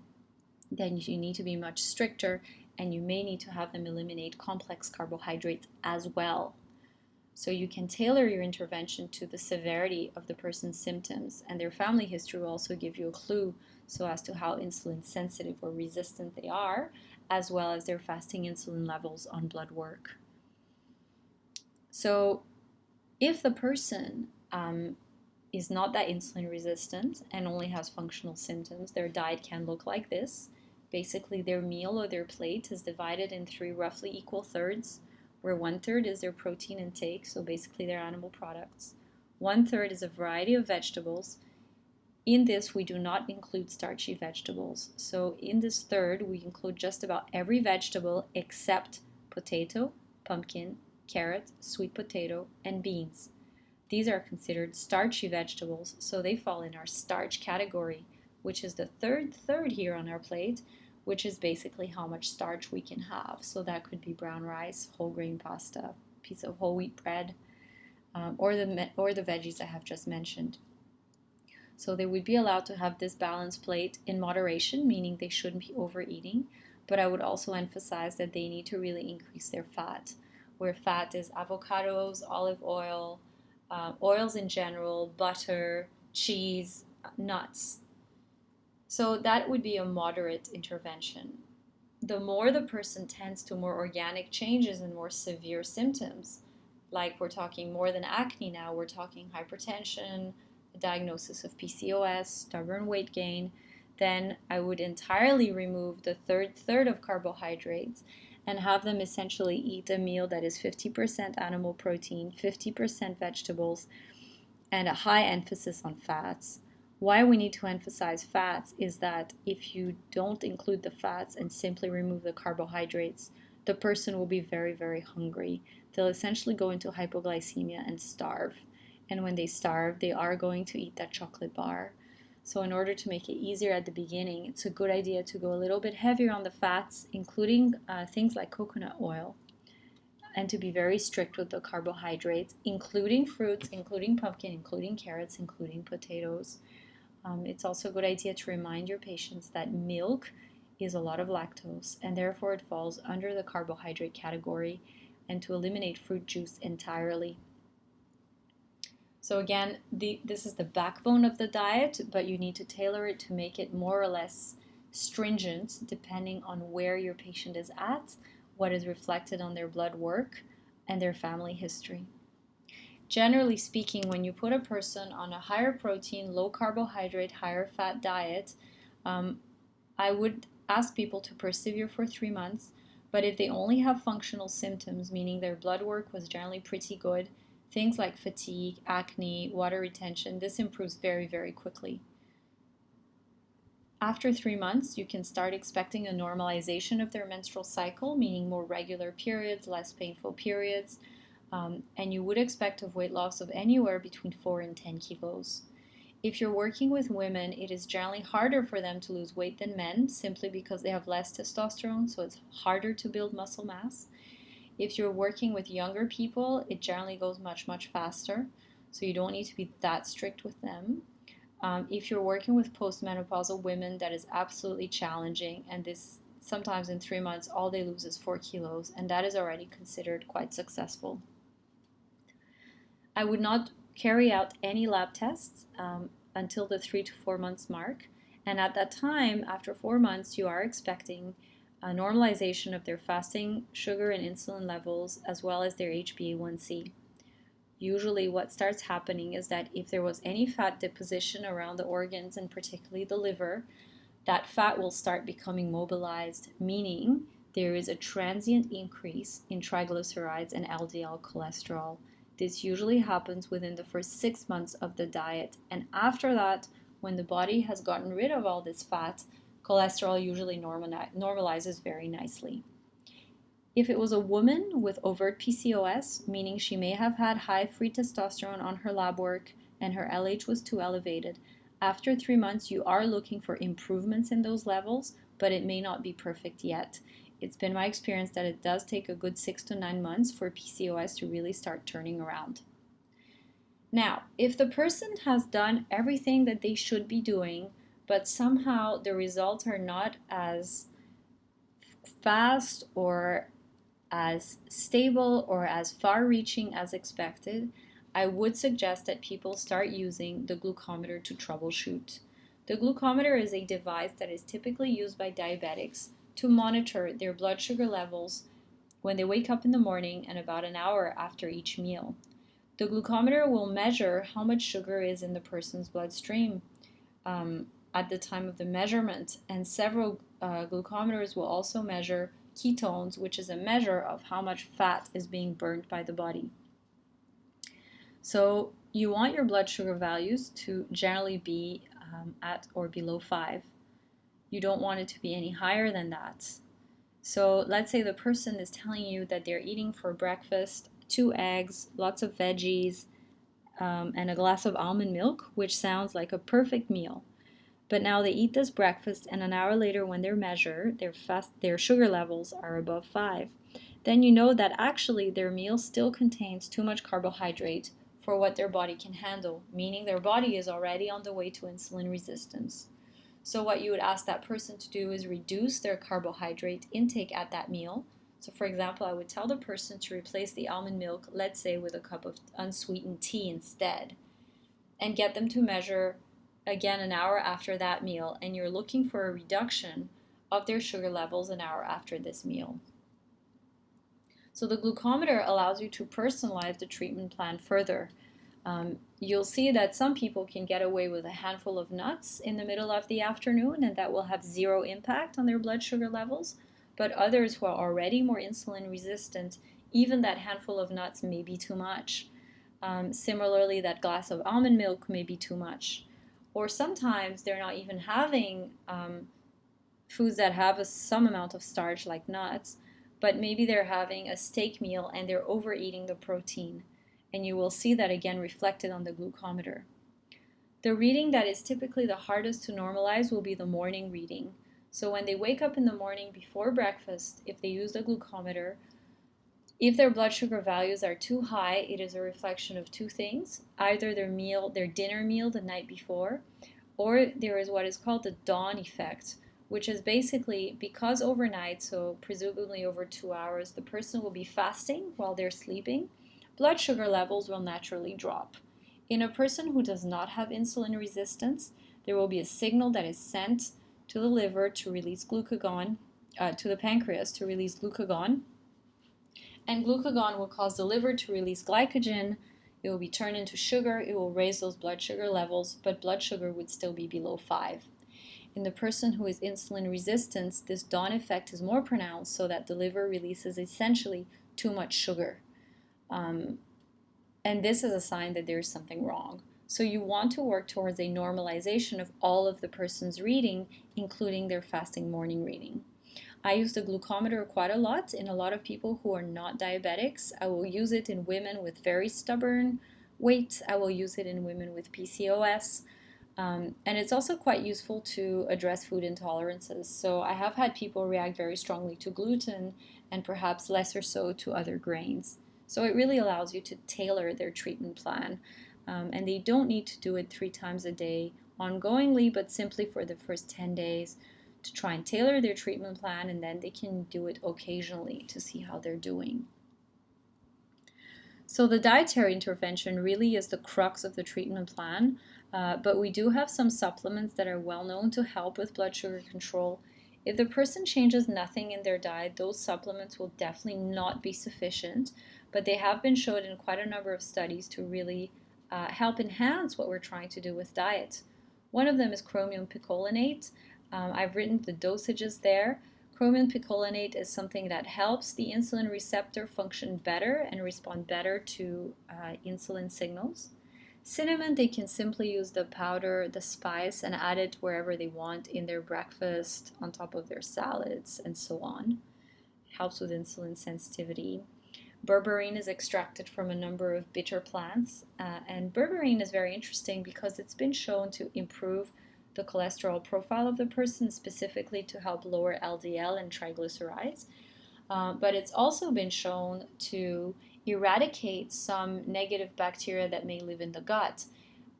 then you need to be much stricter, and you may need to have them eliminate complex carbohydrates as well. So you can tailor your intervention to the severity of the person's symptoms, and their family history will also give you a clue so as to how insulin sensitive or resistant they are, as well as their fasting insulin levels on blood work. So if the person is not that insulin resistant and only has functional symptoms, their diet can look like this. Basically, their meal or their plate is divided in 3 roughly equal thirds, where 1/3 is their protein intake, so basically their animal products. 1/3 is a variety of vegetables. In this, we do not include starchy vegetables. So in this third, we include just about every vegetable except potato, pumpkin, carrot, sweet potato, and beans. These are considered starchy vegetables, so they fall in our starch category, which is the third here on our plate, which is basically how much starch we can have. So that could be brown rice, whole grain pasta, piece of whole wheat bread, or the veggies I have just mentioned. So they would be allowed to have this balanced plate in moderation, meaning they shouldn't be overeating, but I would also emphasize that they need to really increase their fat. where fat is avocados, olive oil, oils in general, butter, cheese, nuts. So that would be a moderate intervention. The more the person tends to more organic changes and more severe symptoms, like we're talking more than acne now, we're talking hypertension, a diagnosis of PCOS, stubborn weight gain, then I would entirely remove the third of carbohydrates and have them essentially eat a meal that is 50% animal protein, 50% vegetables, and a high emphasis on fats. Why we need to emphasize fats is that if you don't include the fats and simply remove the carbohydrates, the person will be very, very hungry. They'll essentially go into hypoglycemia and starve. And when they starve, they are going to eat that chocolate bar. So in order to make it easier at the beginning, it's a good idea to go a little bit heavier on the fats, including things like coconut oil, and to be very strict with the carbohydrates, including fruits, including pumpkin, including carrots, including potatoes. It's also a good idea to remind your patients that milk is a lot of lactose and therefore it falls under the carbohydrate category, and to eliminate fruit juice entirely. So again, this is the backbone of the diet, but you need to tailor it to make it more or less stringent depending on where your patient is at, what is reflected on their blood work, and their family history. Generally speaking, when you put a person on a higher protein, low carbohydrate, higher fat diet, I would ask people to persevere for 3 months. But if they only have functional symptoms, meaning their blood work was generally pretty good, things like fatigue, acne, water retention, this improves very, very quickly. After 3 months, you can start expecting a normalization of their menstrual cycle, meaning more regular periods, less painful periods, and you would expect a weight loss of anywhere between 4 and 10 kilos. If you're working with women, it is generally harder for them to lose weight than men, simply because they have less testosterone, so it's harder to build muscle mass. If you're working with younger people, it generally goes much, much faster, so you don't need to be that strict with them. If you're working with postmenopausal women, that is absolutely challenging, and this sometimes in 3 months, all they lose is 4 kilos, and that is already considered quite successful. I would not carry out any lab tests until the 3 to 4 months mark, and at that time, after 4 months, you are expecting a normalization of their fasting sugar and insulin levels, as well as their HbA1c. Usually what starts happening is that if there was any fat deposition around the organs, and particularly the liver, that fat will start becoming mobilized, meaning there is a transient increase in triglycerides and LDL cholesterol. This usually happens within the first 6 months of the diet, and after that, when the body has gotten rid of all this fat, cholesterol usually normalizes very nicely. If it was a woman with overt PCOS, meaning she may have had high free testosterone on her lab work and her LH was too elevated, after 3 months you are looking for improvements in those levels, but it may not be perfect yet. It's been my experience that it does take a good 6 to 9 months for PCOS to really start turning around. Now, if the person has done everything that they should be doing, but somehow the results are not as fast or as stable or as far-reaching as expected, I would suggest that people start using the glucometer to troubleshoot. The glucometer is a device that is typically used by diabetics to monitor their blood sugar levels when they wake up in the morning and about an hour after each meal. The glucometer will measure how much sugar is in the person's bloodstream at the time of the measurement, and several glucometers will also measure ketones, which is a measure of how much fat is being burned by the body. So you want your blood sugar values to generally be at or below 5. You don't want it to be any higher than that. So let's say the person is telling you that they're eating for breakfast 2 eggs, lots of veggies, and a glass of almond milk, which sounds like a perfect meal. But now they eat this breakfast, and an hour later when they're measured, their sugar levels are above 5. Then you know that actually their meal still contains too much carbohydrate for what their body can handle, meaning their body is already on the way to insulin resistance. So what you would ask that person to do is reduce their carbohydrate intake at that meal So for example, I would tell the person to replace the almond milk, let's say, with a cup of unsweetened tea instead, and get them to measure again an hour after that meal, and you're looking for a reduction of their sugar levels an hour after this meal. So the glucometer allows you to personalize the treatment plan further. You'll see that some people can get away with a handful of nuts in the middle of the afternoon, and that will have zero impact on their blood sugar levels. But others who are already more insulin resistant, even that handful of nuts may be too much. Similarly, that glass of almond milk may be too much. Or sometimes they're not even having foods that have some amount of starch, like nuts, but maybe they're having a steak meal and they're overeating the protein. And you will see that again reflected on the glucometer. The reading that is typically the hardest to normalize will be the morning reading. So when they wake up in the morning before breakfast, if they use the glucometer, if their blood sugar values are too high, it is a reflection of two things: either their dinner meal the night before, or there is what is called the dawn effect, which is basically because overnight, so presumably over 2 hours, the person will be fasting while they're sleeping, blood sugar levels will naturally drop. In a person who does not have insulin resistance, there will be a signal that is sent to the liver to release glucagon, to the pancreas to release glucagon, and glucagon will cause the liver to release glycogen. It will be turned into sugar. It will raise those blood sugar levels, but blood sugar would still be below 5. In the person who is insulin resistant, this dawn effect is more pronounced, so that the liver releases essentially too much sugar. And this is a sign that there is something wrong. So you want to work towards a normalization of all of the person's reading, including their fasting morning reading. I use the glucometer quite a lot in a lot of people who are not diabetics. I will use it in women with very stubborn weight. I will use it in women with PCOS. And it's also quite useful to address food intolerances. So I have had people react very strongly to gluten and perhaps lesser so to other grains. So it really allows you to tailor their treatment plan. And they don't need to do it 3 times a day ongoingly, but simply for the first 10 days to try and tailor their treatment plan, and then they can do it occasionally to see how they're doing. So the dietary intervention really is the crux of the treatment plan, but we do have some supplements that are well known to help with blood sugar control. If the person changes nothing in their diet, those supplements will definitely not be sufficient, but they have been shown in quite a number of studies to really help enhance what we're trying to do with diet. One of them is chromium picolinate. I've written the dosages there. Chromium picolinate is something that helps the insulin receptor function better and respond better to insulin signals. Cinnamon, they can simply use the powder, the spice, and add it wherever they want in their breakfast, on top of their salads, and so on. It helps with insulin sensitivity. Berberine is extracted from a number of bitter plants, and berberine is very interesting because it's been shown to improve the cholesterol profile of the person, specifically to help lower LDL and triglycerides. But it's also been shown to eradicate some negative bacteria that may live in the gut.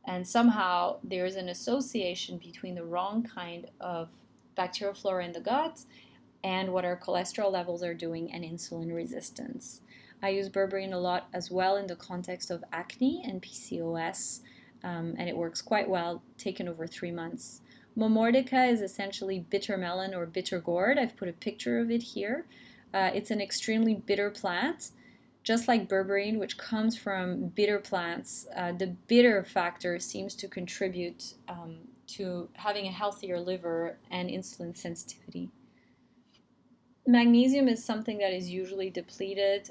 And somehow there's an association between the wrong kind of bacterial flora in the gut and what our cholesterol levels are doing and insulin resistance. I use berberine a lot as well in the context of acne and PCOS, and it works quite well, taken over 3 months. Momordica is essentially bitter melon or bitter gourd. I've put a picture of it here. It's an extremely bitter plant, just like berberine, which comes from bitter plants. The bitter factor seems to contribute to having a healthier liver and insulin sensitivity. Magnesium is something that is usually depleted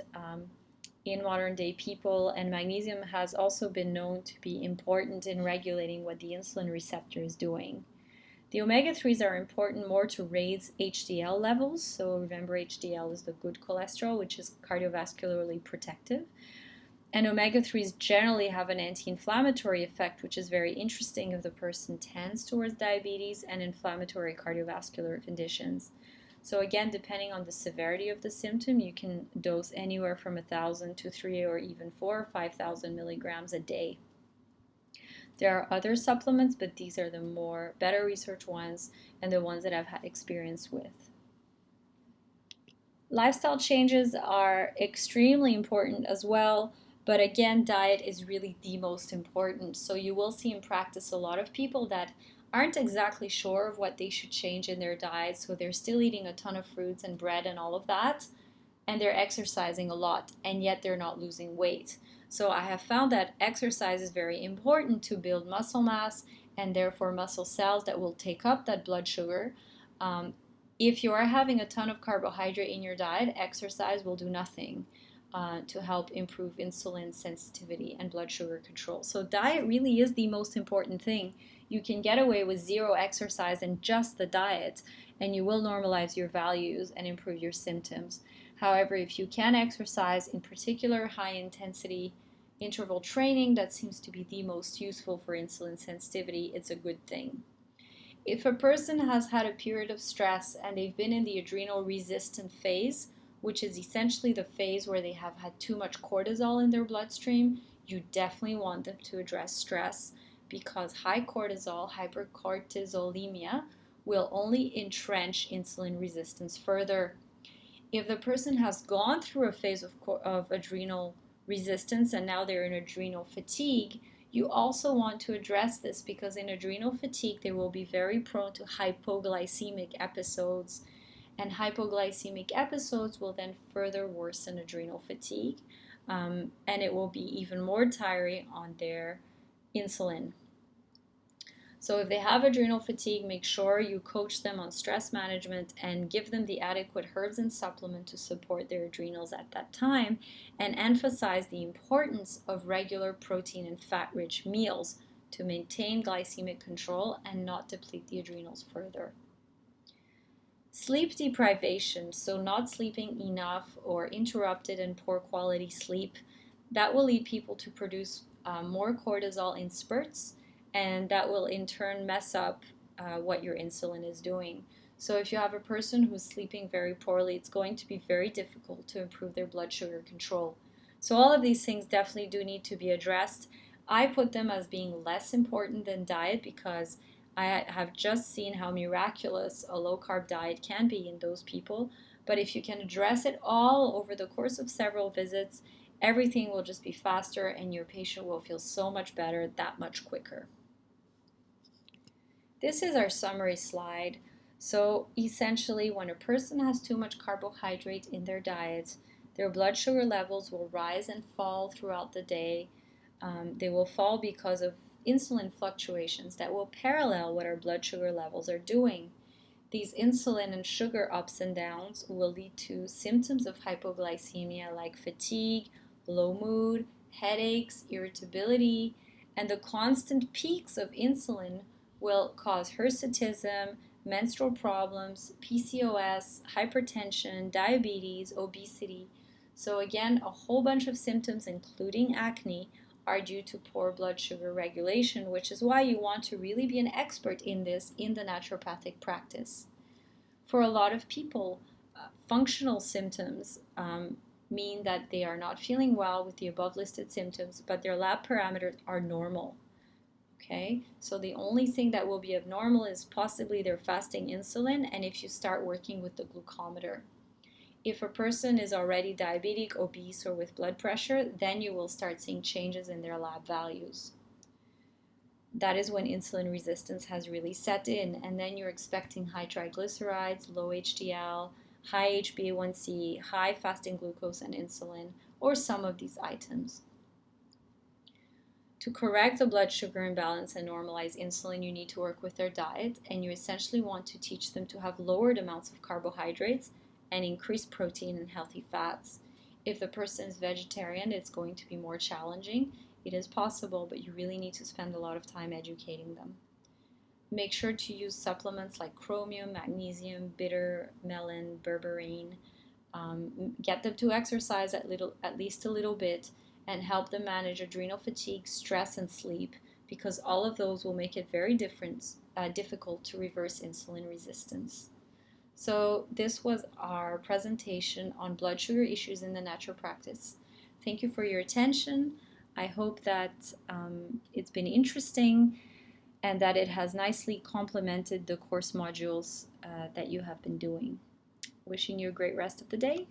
in modern day people, and magnesium has also been known to be important in regulating what the insulin receptor is doing. The omega-3s are important more to raise HDL levels, so remember HDL is the good cholesterol, which is cardiovascularly protective. And omega-3s generally have an anti-inflammatory effect, which is very interesting if the person tends towards diabetes and inflammatory cardiovascular conditions. So again, depending on the severity of the symptom, you can dose anywhere from 1,000 to 3 or even 4 or 5,000 milligrams a day. There are other supplements, but these are the better research ones and the ones that I've had experience with. Lifestyle changes are extremely important as well, but again, diet is really the most important. So you will see in practice a lot of people that aren't exactly sure of what they should change in their diet. So they're still eating a ton of fruits and bread and all of that, and they're exercising a lot, and yet they're not losing weight. So I have found that exercise is very important to build muscle mass and therefore muscle cells that will take up that blood sugar. Um, if you are having a ton of carbohydrate in your diet, exercise will do nothing to help improve insulin sensitivity and blood sugar control. So, diet really is the most important thing. You can get away with zero exercise and just the diet, and you will normalize your values and improve your symptoms. However, if you can exercise, in particular high intensity interval training, that seems to be the most useful for insulin sensitivity, it's a good thing. If a person has had a period of stress and they've been in the adrenal resistant phase, which is essentially the phase where they have had too much cortisol in their bloodstream, you definitely want them to address stress because high cortisol, hypercortisolemia, will only entrench insulin resistance further. If the person has gone through a phase of adrenal resistance and now they're in adrenal fatigue, you also want to address this because in adrenal fatigue they will be very prone to hypoglycemic episodes, and hypoglycemic episodes will then further worsen adrenal fatigue, and it will be even more tiring on their insulin. So if they have adrenal fatigue, make sure you coach them on stress management and give them the adequate herbs and supplement to support their adrenals at that time, and emphasize the importance of regular protein and fat-rich meals to maintain glycemic control and not deplete the adrenals further. Sleep deprivation, so not sleeping enough or interrupted and poor quality sleep, that will lead people to produce more cortisol in spurts, and that will in turn mess up what your insulin is doing. So if you have a person who's sleeping very poorly, it's going to be very difficult to improve their blood sugar control. So all of these things definitely do need to be addressed. I put them as being less important than diet because I have just seen how miraculous a low carb diet can be in those people. But if you can address it all over the course of several visits, everything will just be faster and your patient will feel so much better that much quicker. This is our summary slide. So essentially, when a person has too much carbohydrate in their diet, their blood sugar levels will rise and fall throughout the day. They will fall because of insulin fluctuations that will parallel what our blood sugar levels are doing. These insulin and sugar ups and downs will lead to symptoms of hypoglycemia like fatigue, low mood, headaches, irritability, and the constant peaks of insulin will cause hirsutism, menstrual problems, PCOS, hypertension, diabetes, obesity. So, again, a whole bunch of symptoms, including acne, are due to poor blood sugar regulation, which is why you want to really be an expert in this in the naturopathic practice. For a lot of people, functional symptoms mean that they are not feeling well with the above listed symptoms, but their lab parameters are normal. Okay, so the only thing that will be abnormal is possibly their fasting insulin, and if you start working with the glucometer. If a person is already diabetic, obese, or with blood pressure, then you will start seeing changes in their lab values. That is when insulin resistance has really set in, and then you're expecting high triglycerides, low HDL, high HbA1c, high fasting glucose and insulin, or some of these items. To correct the blood sugar imbalance and normalize insulin, you need to work with their diet, and you essentially want to teach them to have lowered amounts of carbohydrates and increase protein and healthy fats. If the person is vegetarian, it's going to be more challenging. It is possible, but you really need to spend a lot of time educating them. Make sure to use supplements like chromium, magnesium, bitter, melon, berberine. Get them to exercise at least a little bit, and help them manage adrenal fatigue, stress, and sleep, because all of those will make it very difficult to reverse insulin resistance. So this was our presentation on blood sugar issues in the natural practice. Thank you for your attention. I hope that it's been interesting and that it has nicely complemented the course modules that you have been doing. Wishing you a great rest of the day.